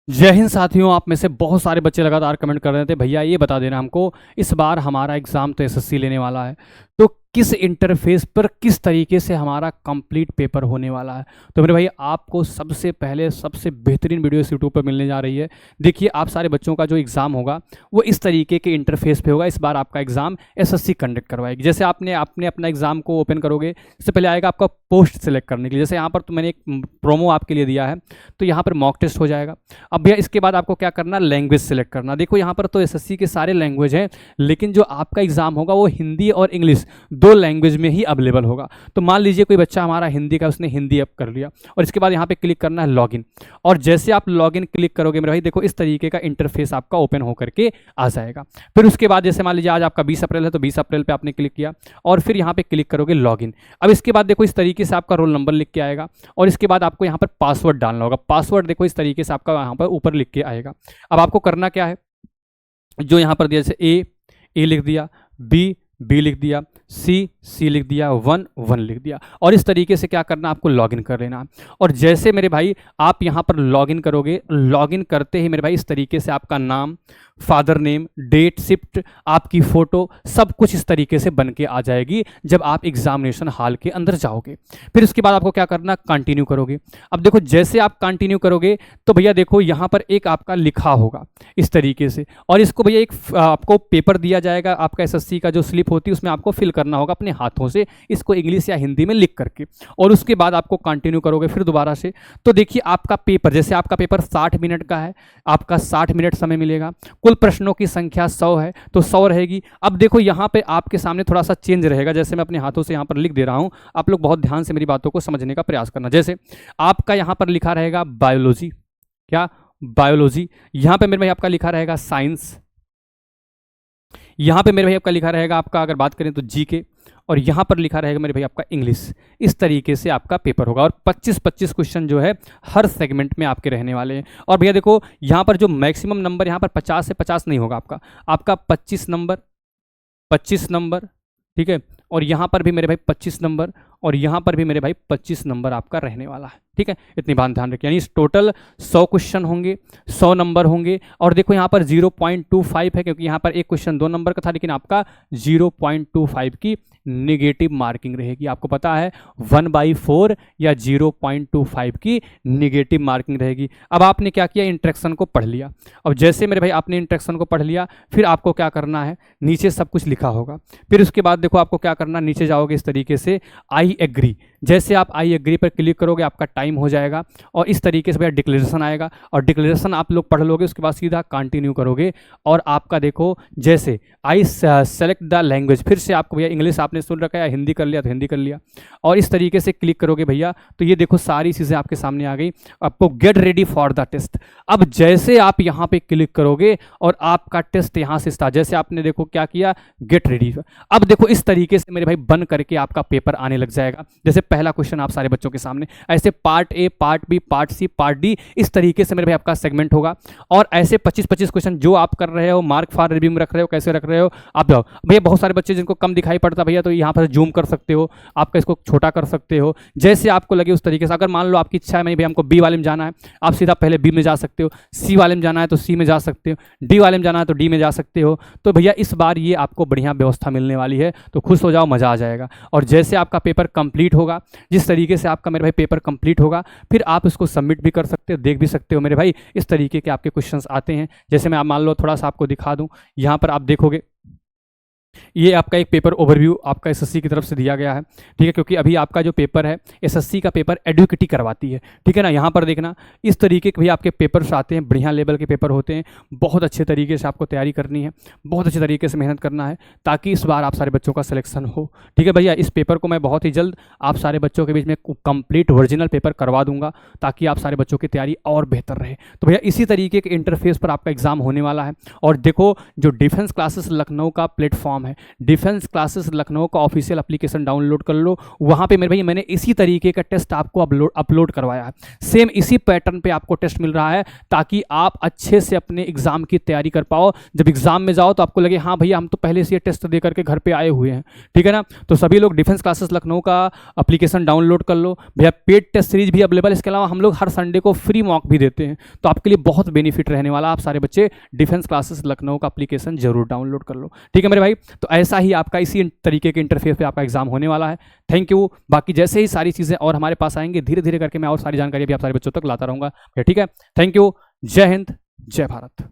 जय हिंद साथियों। आप में से बहुत सारे बच्चे लगातार कमेंट कर रहे थे, भैया ये बता देना हमको, इस बार हमारा एग्ज़ाम तो एसएससी लेने वाला है, तो किस इंटरफेस पर किस तरीके से हमारा कंप्लीट पेपर होने वाला है। तो मेरे भाई आपको सबसे पहले सबसे बेहतरीन वीडियो इस यूट्यूब पर मिलने जा रही है। देखिए, आप सारे बच्चों का जो एग्ज़ाम होगा वो इस तरीके के इंटरफेस पे होगा। इस बार आपका एग्ज़ाम एसएससी कंडक्ट करवाएगी। जैसे आपने अपना एग्ज़ाम को ओपन करोगे, इससे पहले आएगा आपका पोस्ट सेलेक्ट करने के लिए। जैसे यहाँ पर तो मैंने एक प्रोमो आपके लिए दिया है, तो यहाँ पर मॉक टेस्ट हो जाएगा। अब भैया इसके बाद आपको क्या करना, लैंग्वेज सेलेक्ट करना। देखो यहाँ पर तो एसएससी के सारे लैंग्वेज हैं, लेकिन जो आपका एग्ज़ाम होगा वो हिंदी और इंग्लिश दो लैंग्वेज में ही अवेलेबल होगा। तो मान लीजिए कोई बच्चा हमारा हिंदी का, उसने हिंदी ऐप कर लिया और इसके बाद यहाँ पे क्लिक करना है लॉगिन। और जैसे आप लॉगिन क्लिक करोगे मेरे भाई, देखो इस तरीके का इंटरफेस आपका ओपन होकर के आ जाएगा। फिर उसके बाद जैसे मान लीजिए आज आपका 20 अप्रैल है, तो 20 अप्रैल पे आपने क्लिक किया और फिर यहाँ पे क्लिक करोगे लॉगिन। अब इसके बाद देखो इस तरीके से आपका रोल नंबर लिख के आएगा और इसके बाद आपको यहाँ पर पासवर्ड डालना होगा। पासवर्ड देखो इस तरीके से आपका यहाँ पर ऊपर लिख के आएगा। अब आपको करना क्या है, जो यहाँ पर दिया जैसे ए लिख दिया, बी लिख दिया, सी लिख दिया, 1 लिख दिया, और इस तरीके से क्या करना, आपको लॉगिन कर लेना। और जैसे मेरे भाई आप यहाँ पर लॉगिन करोगे, लॉगिन करते ही मेरे भाई इस तरीके से आपका नाम, फादर नेम, डेट, शिफ्ट, आपकी फ़ोटो, सब कुछ इस तरीके से बन के आ जाएगी जब आप एग्जामिनेशन हॉल के अंदर जाओगे। फिर उसके बाद आपको क्या करना, कंटिन्यू करोगे। अब देखो जैसे आप कंटिन्यू करोगे तो भैया देखो यहाँ पर एक आपका लिखा होगा इस तरीके से, और इसको भैया एक आपको पेपर दिया जाएगा, आपका एसएससी का जो स्लिप होती है उसमें आपको फिल करना होगा अपने हाथों से, इसको इंग्लिश या हिंदी में लिख करके। और उसके बाद आपको कंटिन्यू करोगे फिर दोबारा से। तो देखिए आपका पेपर, जैसे आपका पेपर 60 मिनट का है, आपका 60 मिनट समय मिलेगा। कुल प्रश्नों की संख्या 100 है, तो 100 रहेगी। अब देखो यहाँ पे आपके सामने थोड़ा सा चेंज रहेगा, जैसे मैं अपने हाथों से यहाँ पर लिख दे रहा हूँ, आप लोग बहुत ध्यान से मेरी बातों को समझने का प्रयास करना। जैसे आपका यहाँ पर लिखा रहेगा बायोलॉजी, क्या बायोलॉजी, यहाँ पे मेरे भाई आपका लिखा रहेगा साइंस, यहाँ पे मेरे भाई आपका लिखा रहेगा आपका अगर बात करें तो जीके, और यहाँ पर लिखा रहेगा मेरे भाई आपका इंग्लिश। इस तरीके से आपका पेपर होगा और 25-25 क्वेश्चन जो है हर सेगमेंट में आपके रहने वाले हैं। और भैया देखो यहाँ पर जो मैक्सिमम नंबर यहाँ पर 50 से 50 नहीं होगा, आपका 25 नंबर, ठीक है, और यहाँ पर भी मेरे भाई 25 नंबर, और यहाँ पर भी मेरे भाई 25 नंबर आपका रहने वाला है। ठीक है, इतनी बात ध्यान रखिए, यानी टोटल 100 क्वेश्चन होंगे, 100 नंबर होंगे। और देखो यहाँ पर 0.25 है, क्योंकि यहाँ पर एक क्वेश्चन 2 नंबर का था, लेकिन आपका 0.25 की नेगेटिव मार्किंग रहेगी। आपको पता है 1/4 या 0.25 की नेगेटिव मार्किंग रहेगी। अब आपने क्या किया, इंस्ट्रक्शन को पढ़ लिया। अब जैसे मेरे भाई आपने इंस्ट्रक्शन को पढ़ लिया, फिर आपको क्या करना है, नीचे सब कुछ लिखा होगा। फिर उसके बाद देखो आपको क्या करना, नीचे जाओगे इस तरीके से आई एग्री। जैसे आप आई एग्री पर क्लिक करोगे आपका टाइम हो जाएगा और इस तरीके से भैया डिक्लेरेशन आएगा, और डिक्लेरेशन आप लोग पढ़ लोगे, उसके बाद सीधा कंटिन्यू करोगे। और आपका देखो जैसे आई सेलेक्ट द लैंग्वेज, फिर से आपको भैया इंग्लिश आपने सुन रखा है, हिंदी कर लिया तो हिंदी कर लिया, और इस तरीके से क्लिक करोगे भैया, तो ये देखो सारी चीज़ें आपके सामने आ गई। आपको get ready for the test. अब जैसे आप यहाँ पे क्लिक करोगे और आपका टेस्ट यहाँ से स्टार्ट, जैसे आपने देखो क्या किया, गेट रेडी। अब देखो इस तरीके से मेरे भाई बन करके आपका पेपर आने लग जाएगा। जैसे पहला क्वेश्चन आप सारे बच्चों के सामने, ऐसे part A, part B, part C, part D, इस तरीके से मेरे भाई आपका सेगमेंट होगा। और ऐसे 25-25 क्वेश्चन जो आप कर रहे हो, मार्क फॉर रिव्यू में रख रहे हो, कैसे रख रहे हो आप जाओ। भैया बहुत सारे बच्चे जिनको कम दिखाई पड़ता भैया, तो यहाँ पर जूम कर सकते हो, आपका इसको छोटा कर सकते हो, जैसे आपको लगे उस तरीके से। अगर मान लो आपकी इच्छा है नहीं भैया हमको बी वाले में जाना है, आप सीधा पहले बी में जा सकते हो, सी वाले में जाना है तो सी में जा सकते हो, डी वाले में जाना है तो डी में जा सकते हो। तो भैया इस बार ये आपको बढ़िया व्यवस्था मिलने वाली है, तो खुश हो जाओ, मज़ा आ जाएगा। और जैसे आपका पेपर कंप्लीट होगा, जिस तरीके से आपका मेरे भाई पेपर कंप्लीट होगा, फिर आप इसको सबमिट भी कर सकते हो, देख भी सकते हो मेरे भाई इस तरीके के आपके क्वेश्चंस आते हैं। जैसे मैं आप मान लो थोड़ा सा आपको दिखा दूं, यहाँ पर आप देखोगे ये आपका एक पेपर ओवरव्यू आपका एसएससी की तरफ से दिया गया है। ठीक है, क्योंकि अभी आपका जो पेपर है एसएससी का पेपर एडुकेटी करवाती है। ठीक है ना, यहाँ पर देखना इस तरीके के भी आपके पेपर्स आते हैं, बढ़िया लेवल के पेपर होते हैं। बहुत अच्छे तरीके से आपको तैयारी करनी है, बहुत अच्छे तरीके से मेहनत करना है, ताकि इस बार आप सारे बच्चों का सिलेक्शन हो। ठीक है भैया, इस पेपर को मैं बहुत ही जल्द आप सारे बच्चों के बीच में कंप्लीट ओरिजिनल पेपर करवा दूंगा, ताकि आप सारे बच्चों की तैयारी और बेहतर रहे। तो भैया इसी तरीके के इंटरफेस पर आपका एग्जाम होने वाला है। और देखो जो डिफेंस क्लासेस लखनऊ का प्लेटफॉर्म प्लेटफॉर्म है, डिफेंस क्लासेस लखनऊ का ऑफिशियल एप्लीकेशन डाउनलोड कर लो। वहाँ पे मेरे भाई मैंने इसी तरीके का टेस्ट आपको अपलोड करवाया है, सेम इसी पैटर्न पे आपको टेस्ट मिल रहा है, ताकि आप अच्छे से अपने एग्जाम की तैयारी कर पाओ। जब एग्जाम में जाओ तो आपको लगे हाँ भैया हम तो पहले से ये टेस्ट दे करके घर पे आए हुए हैं, ठीक है ना। तो सभी लोग डिफेंस क्लासेस लखनऊ का एप्लीकेशन डाउनलोड कर लो भैया। पेड टेस्ट सीरीज भी अवेलेबल, इसके अलावा हम लोग हर संडे को फ्री मॉक भी देते हैं, तो आपके लिए बहुत बेनिफिट रहने वाला। आप सारे बच्चे डिफेंस क्लासेस लखनऊ का एप्लीकेशन जरूर डाउनलोड कर लो, ठीक है मेरे भाई। तो ऐसा ही आपका इसी तरीके के इंटरफेस पे आपका एग्जाम होने वाला है। Thank you. बाकी जैसे ही सारी चीज़ें और हमारे पास आएंगे धीरे धीरे करके मैं और सारी जानकारी भी आप सारे बच्चों तक लाता रहूँगा, ठीक है। Thank you. जय हिंद, जय भारत।